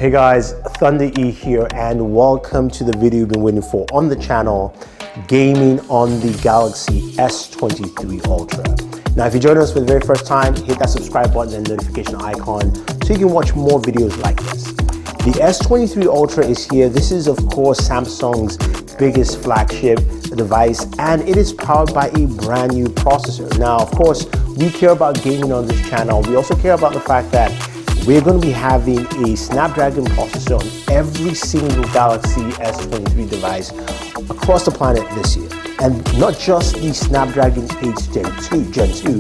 Hey guys, Thunder E here, and welcome to the video you've been waiting for on the channel, gaming on the Galaxy S23 Ultra. Now, if you're joining us for the very first time, hit that subscribe button and notification icon so you can watch more videos like this. The S23 Ultra is here. This is, of course, Samsung's biggest flagship device, and it is powered by a brand new processor. Now, of course, we care about gaming on this channel. We also care about the fact that we're going to be having a Snapdragon processor on every single Galaxy S23 device across the planet this year. And not just the Snapdragon 8 Gen 2,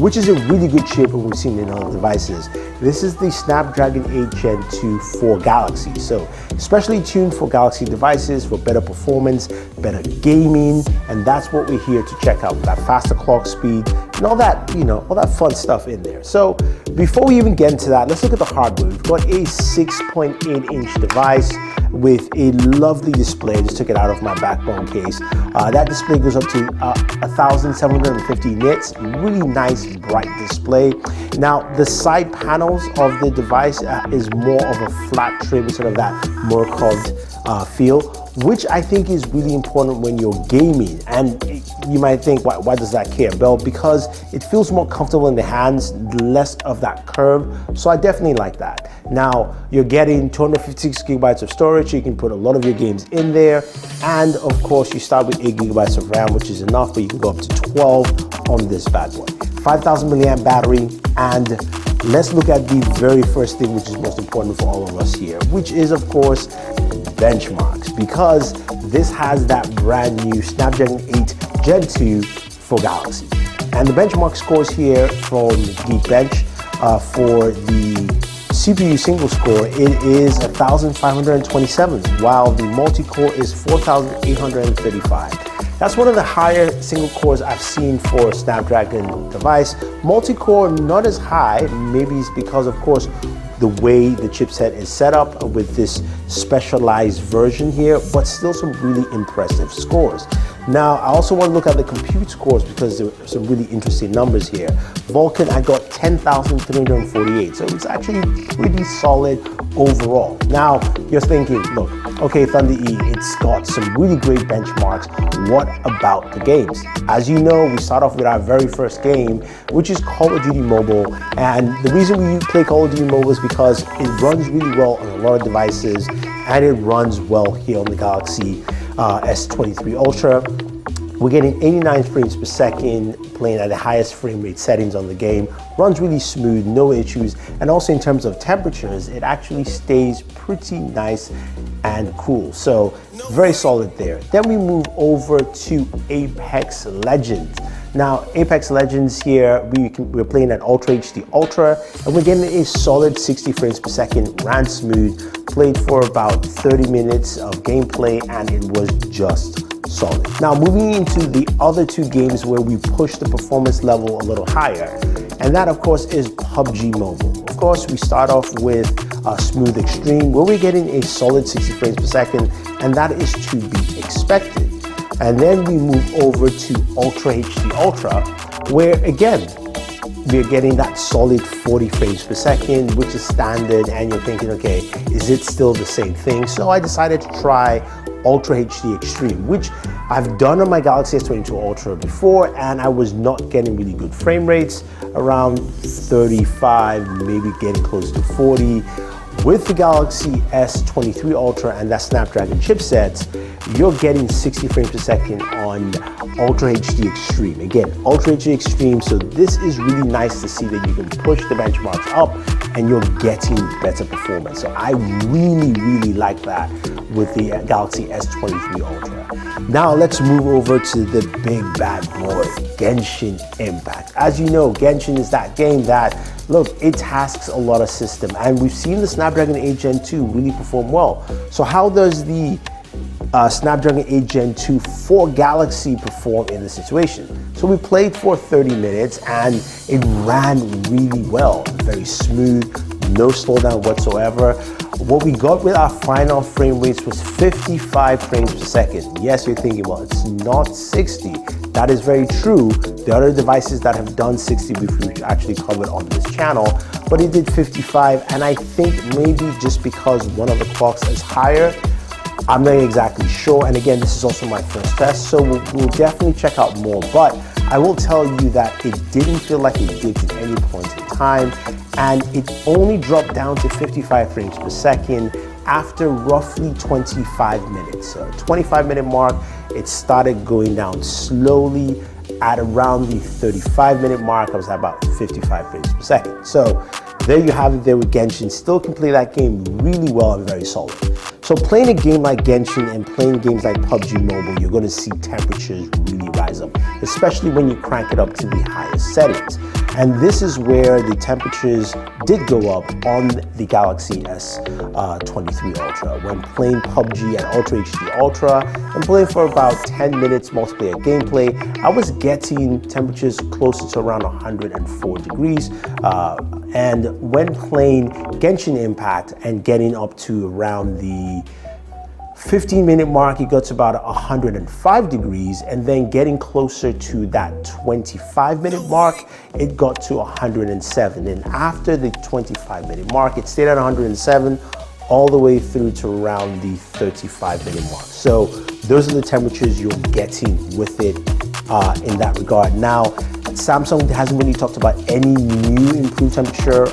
which is a really good chip and we've seen in other devices. This is the Snapdragon 8 Gen 2 for Galaxy. So especially tuned for Galaxy devices for better performance, better gaming, and that's what we're here to check out, that faster clock speed and all that, all that fun stuff in there. So before we even get into that, let's look at the hardware. We've got a 6.8-inch device with a lovely display. I just took it out of my backbone case. That display goes up to 1,750 nits. Really nice, bright display. Now, the side panels of the device is more of a flat trim, sort of that more curved feel, which I think is really important when you're gaming. And you might think, why does that care? Well, because it feels more comfortable in the hands, less of that curve. So I definitely like that. Now, you're getting 256 gigabytes of storage. So you can put a lot of your games in there. And of course, you start with 8 gigabytes of RAM, which is enough, but you can go up to 12 on this bad boy. 5,000 milliamp battery. And let's look at the very first thing, which is most important for all of us here, which is, of course, benchmarks, because this has that brand new Snapdragon 8 Gen 2 for Galaxy. And the benchmark scores here from Geekbench for the CPU single score, it is 1,527, while the multi-core is 4,835. That's one of the higher single cores I've seen for a Snapdragon device. Multi-core not as high, maybe it's because, of course, the way the chipset is set up with this specialized version here, but still some really impressive scores. Now, I also want to look at the compute scores because there are some really interesting numbers here. Vulkan, I got 10,348, so it's actually pretty solid overall. Now, you're thinking, look, okay, Thunder E, it's got some really great benchmarks. What about the games? As you know, we start off with our very first game, which is Call of Duty Mobile. And the reason we play Call of Duty Mobile is because it runs really well on a lot of devices, and it runs well here on the Galaxy S23 Ultra. We're getting 89 frames per second, playing at the highest frame rate settings on the game. Runs really smooth, no issues. And also in terms of temperatures, it actually stays pretty nice and cool. So very solid there. Then we move over to Apex Legends. Now, Apex Legends here, we're playing at Ultra HD Ultra, and we're getting a solid 60 frames per second, ran smooth, played for about 30 minutes of gameplay, and it was just solid. Now, moving into the other two games where we push the performance level a little higher, and that, of course, is PUBG Mobile. Of course, we start off with Smooth Extreme, where we're getting a solid 60 frames per second, and that is to be expected. And then we move over to Ultra HD Ultra, where again, we're getting that solid 40 frames per second, which is standard, and you're thinking, okay, is it still the same thing? So I decided to try Ultra HD Extreme, which I've done on my Galaxy S22 Ultra before, and I was not getting really good frame rates, around 35, maybe getting close to 40. With the Galaxy S23 Ultra and that Snapdragon chipset, you're getting 60 frames per second on Ultra HD Extreme. Again, Ultra HD Extreme, so this is really nice to see that you can push the benchmarks up and you're getting better performance. So I really, really like that with the Galaxy S23 Ultra. Now let's move over to the big bad boy, Genshin Impact. As you know, Genshin is that game that, look, it tasks a lot of system, and we've seen the Snapdragon 8 Gen 2 really perform well. So how does the Snapdragon 8 Gen 2 for Galaxy perform in this situation? So we played for 30 minutes and it ran really well, very smooth, no slowdown whatsoever. What we got with our final frame rates was 55 frames per second. Yes, you're thinking, well, it's not 60. That is very true. The other devices that have done 60 we've actually covered on this channel, but it did 55, and I think maybe just because one of the clocks is higher, I'm not exactly sure. And again, this is also my first test, so we'll definitely check out more. But I will tell you that it didn't feel like it dipped at any point in time, and it only dropped down to 55 frames per second after roughly 25 minutes. So 25-minute mark, it started going down slowly. At around the 35-minute mark, I was at about 55 frames per second. So there you have it there with Genshin. Still can play that game really well and very solid. So playing a game like Genshin and playing games like PUBG Mobile, you're going to see temperatures really rise up, especially when you crank it up to the highest settings. And this is where the temperatures did go up on the Galaxy S23 Ultra. When playing PUBG at Ultra HD Ultra and playing for about 10 minutes multiplayer gameplay, I was getting temperatures closer to around 104 degrees. And when playing Genshin Impact and getting up to around the 15-minute mark, it got to about 105 degrees, and then getting closer to that 25-minute mark, it got to 107. And after the 25-minute mark, it stayed at 107 all the way through to around the 35-minute mark. So those are the temperatures you're getting with it in that regard. Now, Samsung hasn't really talked about any new improved temperature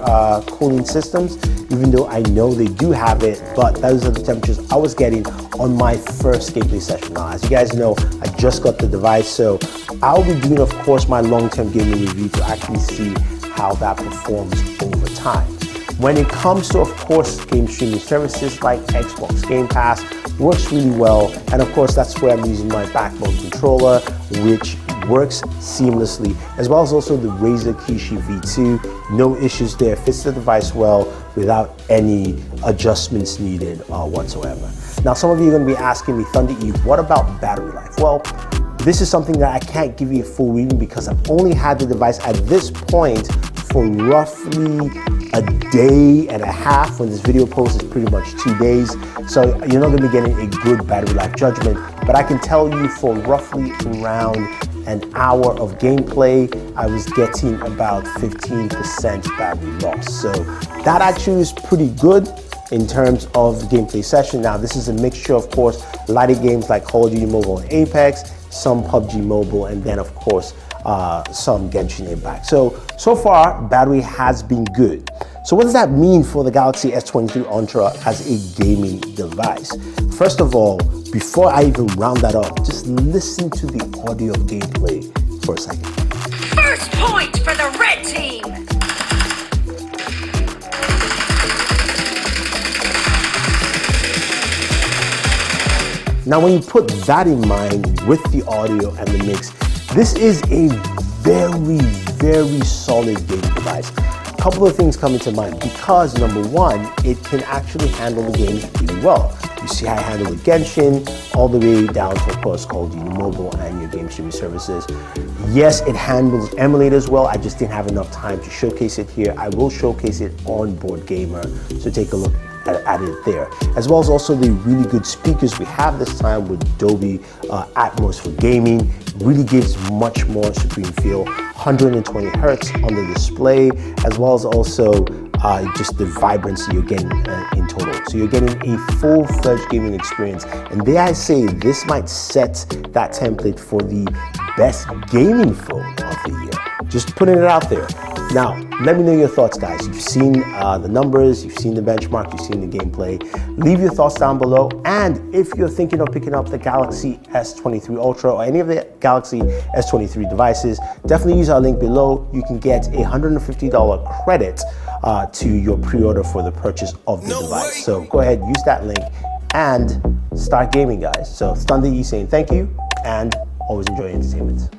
cooling systems, even though I know they do have it, but those are the temperatures I was getting on my first gameplay session. Now, as you guys know, I just got the device, so I'll be doing, of course, my long-term gaming review to actually see how that performs over time. When it comes to, of course, game streaming services like Xbox Game Pass, works really well, and of course, that's where I'm using my backbone controller, which works seamlessly, as well as also the Razer Kishi V2. No issues there, fits the device well without any adjustments needed whatsoever. Now, some of you are going to be asking me, Thunder Eve, what about battery life? Well, this is something that I can't give you a full reading because I've only had the device at this point for roughly a day and a half. When this video posts, it's pretty much 2 days. So you're not going to be getting a good battery life judgment, but I can tell you for roughly around an hour of gameplay, I was getting about 15% battery loss. So that actually is pretty good in terms of the gameplay session. Now, this is a mixture, of course, lighter games like Call of Duty Mobile and Apex, some PUBG Mobile, and then, of course, some Genshin Impact. So far, battery has been good. So what does that mean for the Galaxy S23 Ultra as a gaming device? First of all, before I even round that up, just listen to the audio of gameplay for a second. First point for the red team! Now, when you put that in mind with the audio and the mix, this is a very, very solid gaming device. A couple of things come into mind because, number one, it can actually handle the games really well. You see how I handle with Genshin, all the way down to, of course, Call of Duty Mobile and your game streaming services. Yes, it handles emulators well. I just didn't have enough time to showcase it here. I will showcase it on Board Gamer, so take a look at it there, as well as also the really good speakers we have this time with Dolby Atmos for gaming. Really gives much more supreme feel. 120 hertz on the display, as well as also just the vibrancy you're getting in total. So you're getting a full-fledged gaming experience, and dare I say, this might set that template for the best gaming phone of the year. Just putting it out there. Now, let me know your thoughts, guys. You've seen the numbers, you've seen the benchmark, you've seen the gameplay. Leave your thoughts down below. And if you're thinking of picking up the Galaxy S23 Ultra or any of the Galaxy S23 devices, definitely use our link below. You can get a $150 credit to your pre-order for the purchase of the device. So go ahead, use that link and start gaming, guys. So Thunder E saying thank you and always enjoy entertainment.